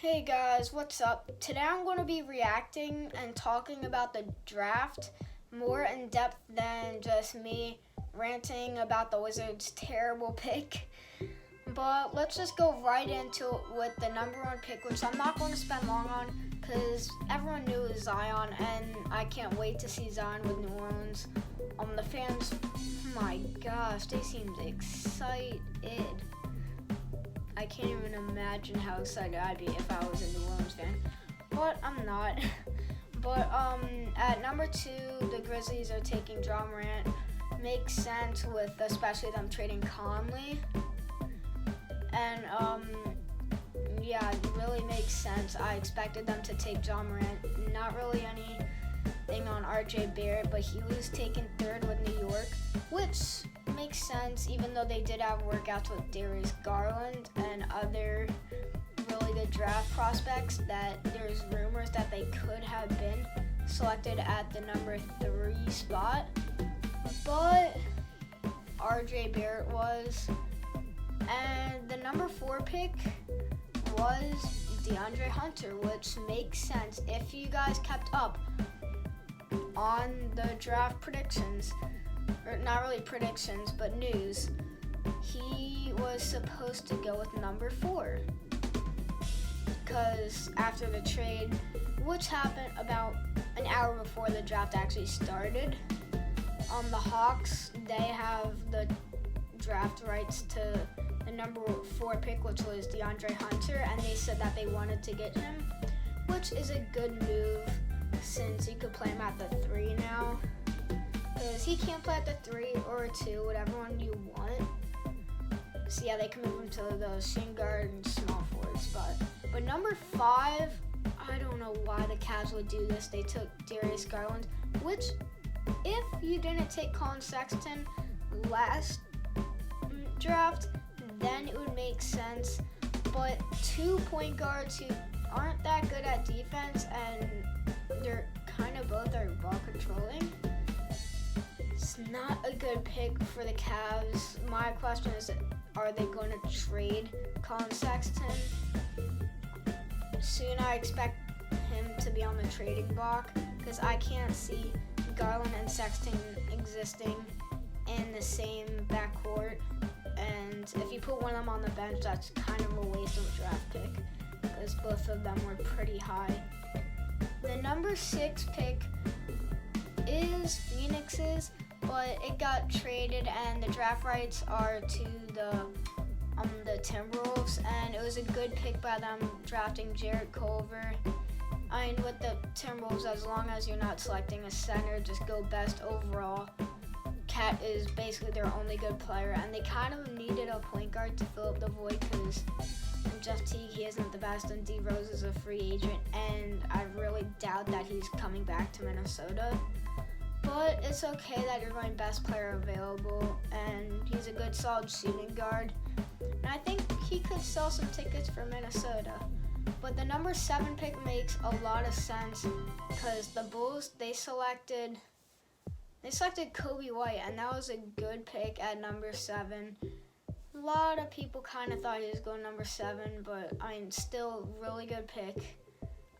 Hey guys, what's up? Today I'm going to be reacting and talking about the draft more in depth than just me ranting about the Wizards' terrible pick. But let's just go right into it with the number one pick, which I'm not going to spend long on because everyone knew it was Zion, and I can't wait to see Zion with New Orleans. The fans, my gosh, they seemed excited. I can't even imagine how excited I'd be if I was a New Orleans fan, but I'm not. But at number 2, the Grizzlies are taking Ja Morant. Makes sense with especially them trading Conley, and yeah, it really makes sense. I expected them to take Ja Morant. Not really anything on RJ Barrett, but he was taken 3rd with New York, which makes sense, even though they did have workouts with Darius Garland and other really good draft prospects that there's rumors that they could have been selected at the number 3 spot. But RJ Barrett was. And the number 4 pick was DeAndre Hunter, which makes sense if you guys kept up on the draft predictions. Or not really predictions, but news. He was supposed to go with number 4 because after the trade, which happened about an hour before the draft actually started, the Hawks, they have the draft rights to the number 4 pick, which was DeAndre Hunter, and they said that they wanted to get him, which is a good move since you could play him at the 3 now. Because he can't play at the 3 or 2, whatever one you want. So yeah, they can move him to the shin guard and small forward spot. But number 5, I don't know why the Cavs would do this. They took Darius Garland, which if you didn't take Colin Sexton last draft, then it would make sense. But 2 point guards who aren't that good at defense and they're kind of both are ball controlling, it's not a good pick for the Cavs. My question is, are they going to trade Colin Sexton? Soon I expect him to be on the trading block because I can't see Garland and Sexton existing in the same backcourt. And if you put one of them on the bench, that's kind of a waste of a draft pick because both of them were pretty high. The number 6 pick is Phoenix's, but it got traded and the draft rights are to the Timberwolves, and it was a good pick by them drafting Jarrett Culver. I mean, with the Timberwolves, as long as you're not selecting a center, just go best overall. Cat is basically their only good player, and they kind of needed a point guard to fill up the void because Jeff Teague, he isn't the best, and D Rose is a free agent, and I really doubt that he's coming back to Minnesota. But it's okay that you're going best player available, and he's a good solid shooting guard. And I think he could sell some tickets for Minnesota. But the number 7 pick makes a lot of sense because the Bulls, they selected Kobe White, and that was a good pick at number 7. A lot of people kind of thought he was going number 7, but I mean, still really good pick.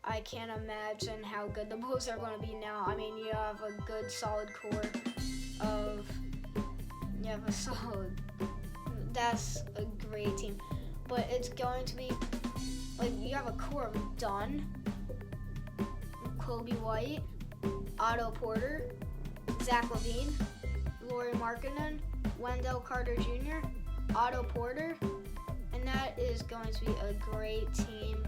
I can't imagine how good the Bulls are going to be now. I mean, you have a good solid core that's a great team. But it's going to be, like, you have a core of Dunn, Kobe White, Otto Porter, Zach LaVine, Lauri Markkanen, Wendell Carter Jr., Otto Porter, and that is going to be a great team.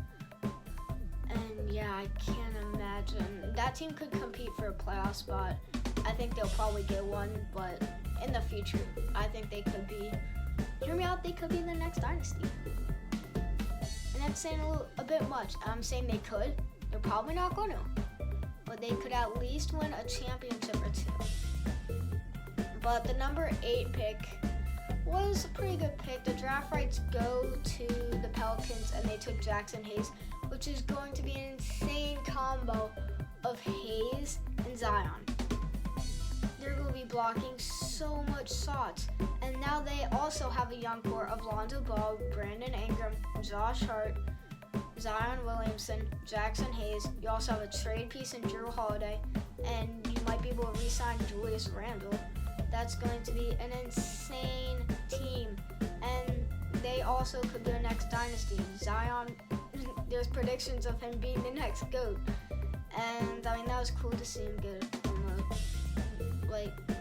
And yeah, I can't imagine. That team could compete for a playoff spot. I think they'll probably get one, but in the future, I think they could be, hear me out, they could be the next dynasty. And that's saying a bit much. I'm saying they could. They're probably not going to. But they could at least win a championship or 2. But the number 8 pick was a pretty good pick. The draft rights go to the Pelicans, and they took Jackson Hayes, which is going to be an insane combo of Hayes and Zion. They're going to be blocking so much shots. And now they also have a young core of Lonzo Ball, Brandon Ingram, Josh Hart, Zion Williamson, Jackson Hayes. You also have a trade piece in Drew Holiday, and you might be able to re-sign Julius Randle. That's going to be an insane team, and they also could be the next dynasty. Zion, there's predictions of him being the next GOAT, and I mean that was cool to see him get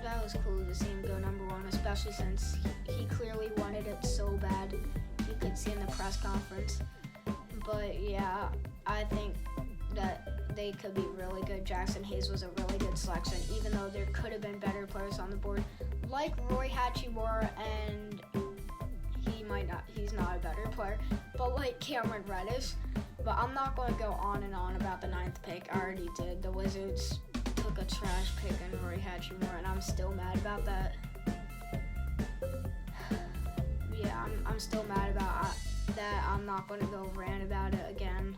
that was cool to see him go number one, especially since he clearly wanted it so bad. You could see in the press conference. But yeah, I think that they could be really good. Jackson Hayes was a really good selection, even though there could have been better players on the board, like Roy Hachimura, and he's not a better player, but like Cameron Reddish. But I'm not going to go on and on about the 9th pick. I already did. The Wizards took a trash pick in Roy Hachimura, and I'm still mad about that. Yeah, I'm still mad about that. I'm not going to go rant about it again.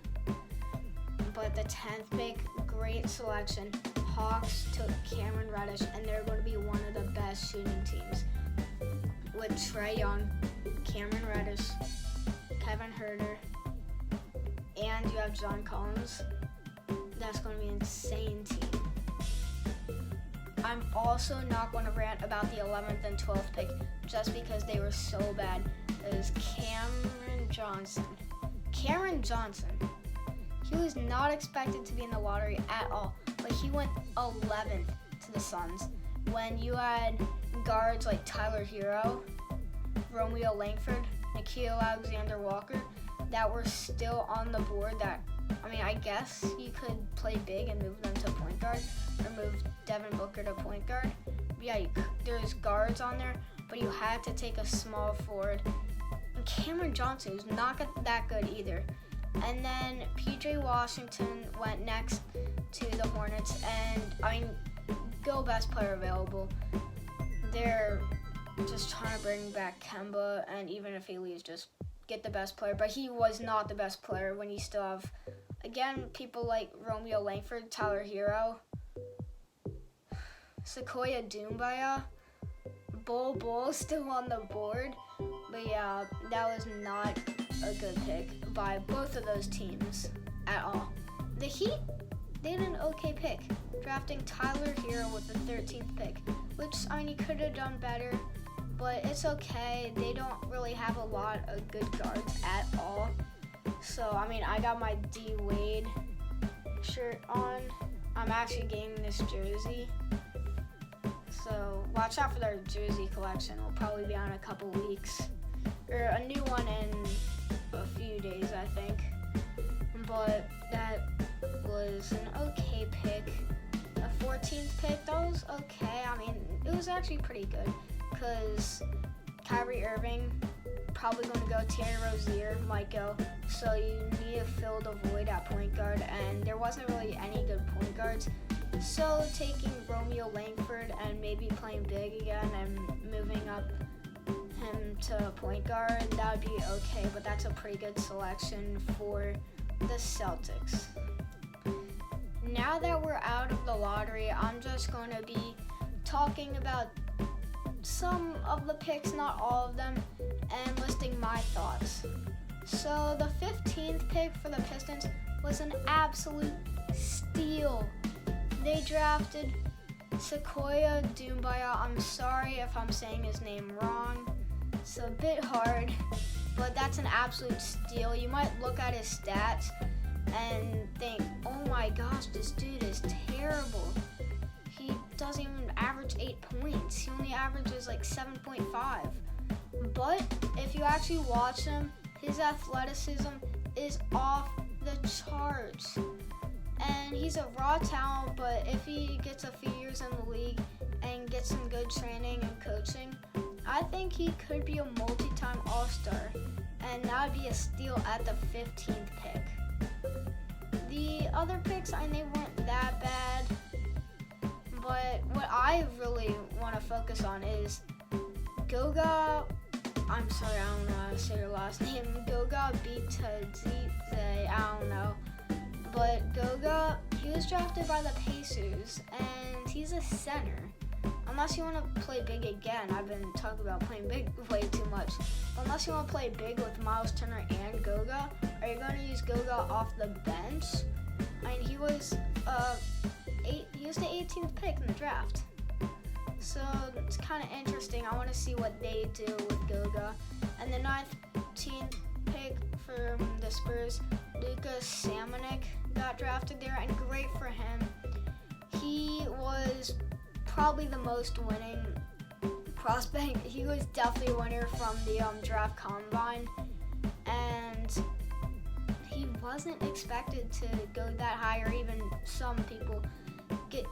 But the 10th pick, great selection. Hawks took Cameron Reddish, and they're going to be one of the best shooting teams. With Trae Young, Cameron Reddish, Kevin Huerter, and you have John Collins. That's going to be an insane team. I'm also not going to rant about the 11th and 12th pick just because they were so bad. It was Cameron Johnson. Cameron Johnson. He was not expected to be in the lottery at all, but he went 11th to the Suns when you had guards like Tyler Hero, Romeo Langford, Nickeil Alexander-Walker that were still on the board. That, I mean, I guess you could play big and move them to point guard or move Devin Booker to point guard. But yeah, there's guards on there, but you had to take a small forward. And Cameron Johnson was not that good either. And then PJ Washington went next to the Hornets, and I mean, go best player available. They're just trying to bring back Kemba, and even if he leaves, just get the best player. But he was not the best player when you still have, again, people like Romeo Langford, Tyler Hero, Sequoia Doumbaya, Bull still on the board. But yeah, that was not a good pick by both of those teams at all. The Heat, they had an okay pick, drafting Tyler Hero with the 13th pick, which, I mean, he could have done better, but it's okay. They don't really have a lot of good guards at all. So, I mean, I got my D Wade shirt on. I'm actually getting this jersey. So, watch out for their jersey collection. It'll probably be on in a couple weeks. Or a new one in a few days, I think. But that was an okay pick. A 14th pick, that was okay. I mean, it was actually pretty good because Kyrie Irving probably going to go. Terry Rozier might go. So you need to fill the void at point guard, and there wasn't really any good point guards. So taking Romeo Langford and maybe playing big again and moving up him to point guard, that would be okay, but that's a pretty good selection for the Celtics. Now that we're out of the lottery, I'm just going to be talking about some of the picks, not all of them, and listing my thoughts. So the 15th pick for the Pistons was an absolute steal. They drafted Sequoia Doumbaya. I'm sorry if I'm saying his name wrong. It's a bit hard, but that's an absolute steal. You might look at his stats and think, oh my gosh, this dude is terrible. He doesn't even average 8 points. He only averages like 7.5. But if you actually watch him, his athleticism is off the charts. And he's a raw talent, but if he gets a few years in the league and gets some good training and coaching, I think he could be a multi-time All-Star, and that would be a steal at the 15th pick. The other picks, I mean, they weren't that bad, but what I really want to focus on is Goga, I'm sorry, I don't know how to say your last name, Goga Bitadze, I don't know. But Goga, he was drafted by the Pacers, and he's a center. Unless you want to play big again, I've been talking about playing big way too much. Unless you want to play big with Miles Turner and Goga, or are you going to use Goga off the bench? I mean, he was the 18th pick in the draft. So it's kind of interesting. I want to see what they do with Goga. And the 19th pick for the Spurs, Luka Samanic got drafted there, and great for him. He was probably the most winning prospect. He was definitely a winner from the draft combine, and he wasn't expected to go that high, or even some people get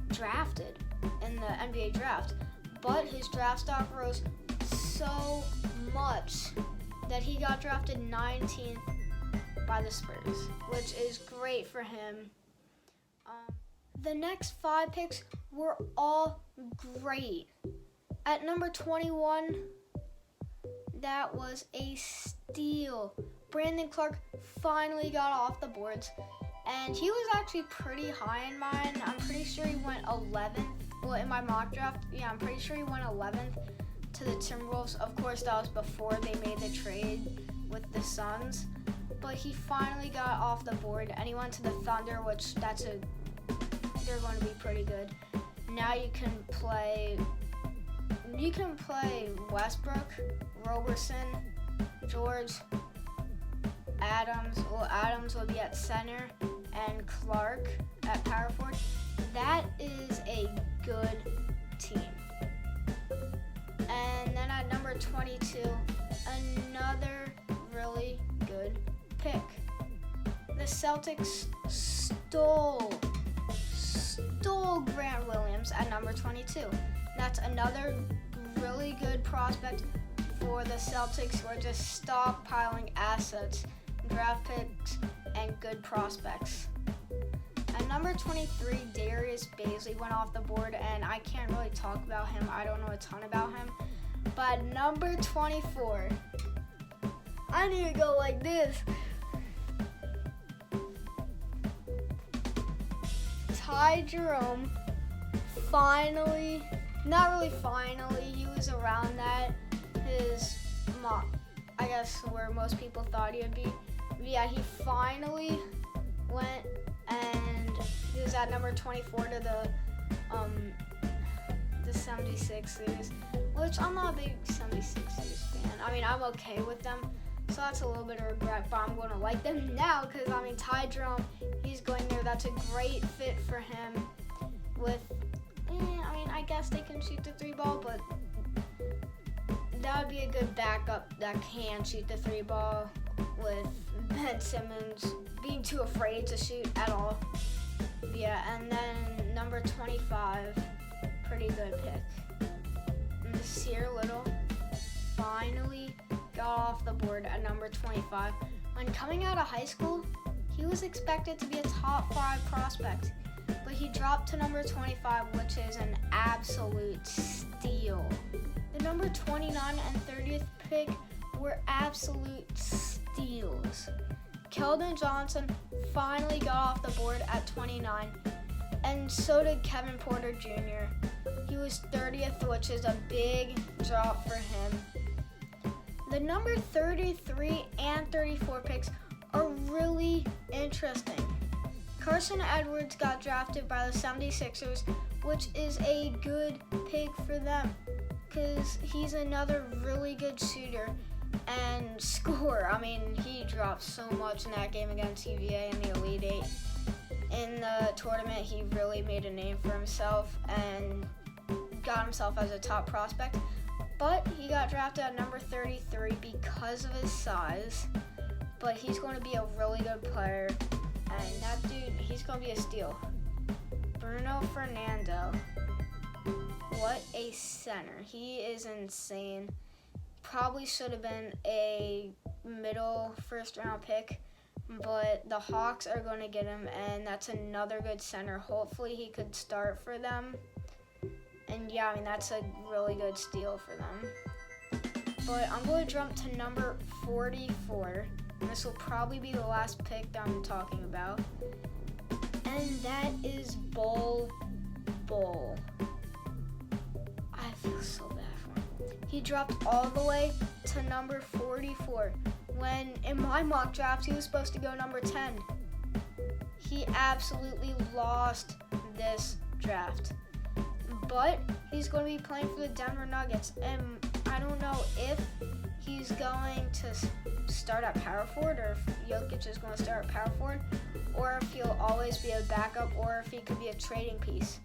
drafted in the NBA draft. But his draft stock rose so much that he got drafted 19th by the Spurs, which is great for him. The next 5 picks were all great. At number 21, that was a steal. Brandon Clarke finally got off the boards, and he was actually pretty high in mine. I'm pretty sure he went 11th. Well, in my mock draft, yeah, I'm pretty sure he went 11th to the Timberwolves. Of course, that was before they made the trade with the Suns. But he finally got off the board, and he went to the Thunder, which they're going to be pretty good. Now you can play Westbrook, Roberson, George, Adams. Well, Adams will be at center, and Clark at power forward. That is a good team. And then at number 22, another really good pick. The Celtics stole Grant Williams at number 22. That's another really good prospect for the Celtics, who are just stockpiling assets, draft picks, and good prospects. At number 23, Darius Bazley went off the board, and I can't really talk about him. I don't know a ton about him. But number 24, I need to go like this. Ty Jerome finally, not really finally, he was around that, his mock, I guess where most people thought he would be. But yeah, he finally went, and he was at number 24 to the 76ers, which I'm not a big 76ers fan. I mean, I'm okay with them, so that's a little bit of regret, but I'm going to like them now because, I mean, Ty Jerome, he's going there. That's a great fit for him with, I guess they can shoot the 3 ball, but that would be a good backup that can shoot the 3 ball with Ben Simmons being too afraid to shoot at all. Yeah, and then number 25, pretty good pick. Nasir Little finally got off the board at number 25. When coming out of high school, he was expected to be a top 5 prospect, but he dropped to number 25, which is an absolute steal. The number 29 and 30th pick were absolute steals. Keldon Johnson finally got off the board at 29, and so did Kevin Porter Jr. He was 30th, which is a big drop for him. The number 33 and 34 picks are really interesting. Carson Edwards got drafted by the 76ers, which is a good pick for them because he's another really good shooter and scorer. I mean, he dropped so much in that game against UVA in the Elite Eight. In the tournament, he really made a name for himself and got himself as a top prospect. But he got drafted at number 33 because of his size. But he's going to be a really good player. And that dude, he's going to be a steal. Bruno Fernando. What a center. He is insane. Probably should have been a middle first round pick. But the Hawks are going to get him. And that's another good center. Hopefully he could start for them. And yeah, I mean, that's a really good steal for them. But I'm going to jump to number 44. And this will probably be the last pick that I'm talking about. And that is Bol Bol. I feel so bad for him. He dropped all the way to number 44, when in my mock draft he was supposed to go number 10. He absolutely lost this draft. But he's going to be playing for the Denver Nuggets, and I don't know if he's going to start at power forward, or if Jokic is going to start at power forward, or if he'll always be a backup, or if he could be a trading piece.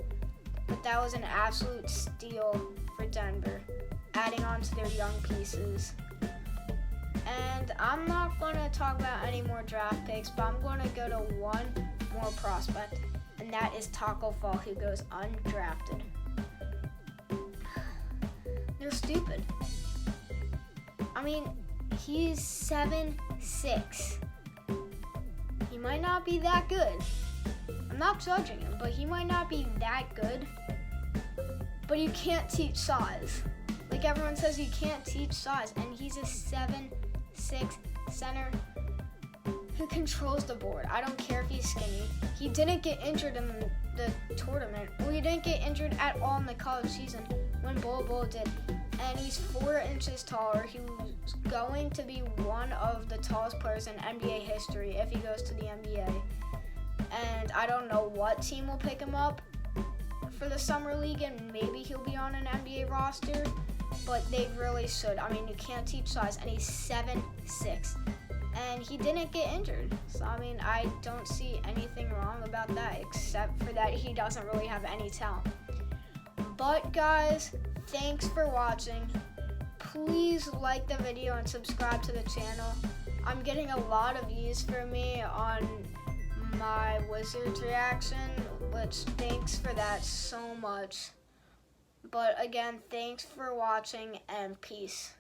But that was an absolute steal for Denver, adding on to their young pieces. And I'm not going to talk about any more draft picks, but I'm going to go to one more prospect, and that is Taco Fall, who goes undrafted. They're stupid. I mean, he's 7'6". He might not be that good. I'm not judging him, but he might not be that good. But you can't teach size. Like everyone says, you can't teach size, and he's a 7'6" center who controls the board. I don't care if he's skinny. He didn't get injured in the tournament, or he didn't get injured at all in the college season when Bol Bol did. And he's 4 inches taller. He was going to be one of the tallest players in NBA history if he goes to the NBA. And I don't know what team will pick him up for the Summer League, and maybe he'll be on an NBA roster, but they really should. I mean, you can't teach size, and he's 7'6". And he didn't get injured. So, I mean, I don't see anything wrong about that, except for that he doesn't really have any talent. But, guys, thanks for watching. Please like the video and subscribe to the channel. I'm getting a lot of views for me on my Wizards reaction, which thanks for that so much. But again, thanks for watching, and peace.